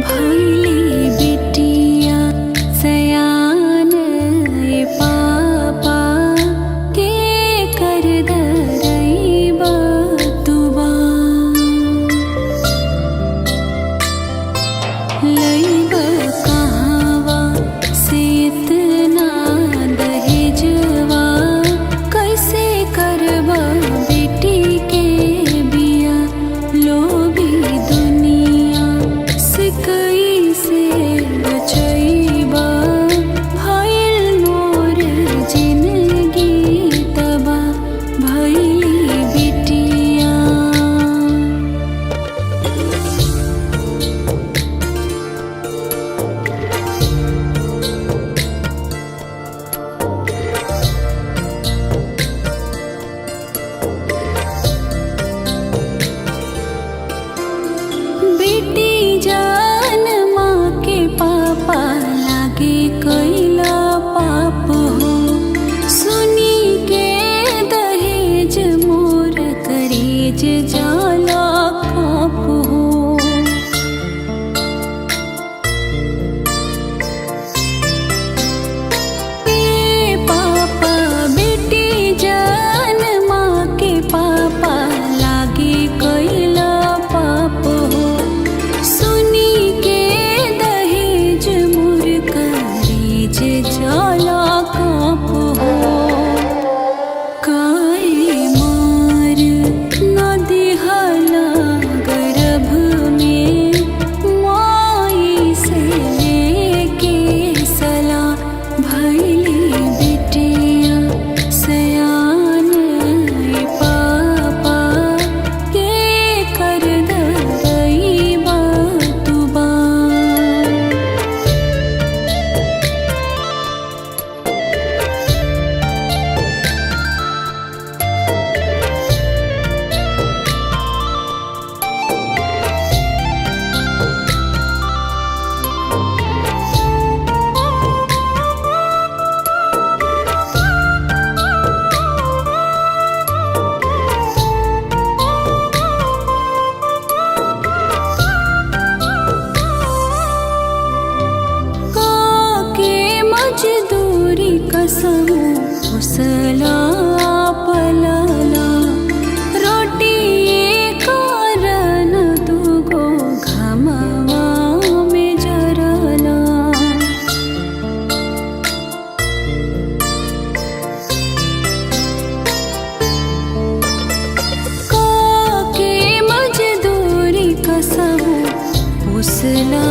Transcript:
भैली बिटिया सयान पापा के कर दरैबा तुबा लैबा कहवा से इतना दहेजवा कैसे करबा बेटी के बिया लोभी दुनिया से कैसे बचैबा भइल मोर जिंदगी तबा भइली बिटिया बेटी जान माँ के पापा लागे कैला पाप हो सुनी के दहेज मोर करेज जाला काप हो पापा बेटी जान माँ के पापा लागे कैला पाप हो सुनी के दहेज मोर करेज जाला काप हो काहे मार न दिहला गर्भ में माई से लेके सला भइली बिटिया सयान पापा के कर दरैबा तुबा काके मजदूरी कसम उसला पलला रोटी कारण दुगो घमवा में जरला काके मजदूरी कसम उसला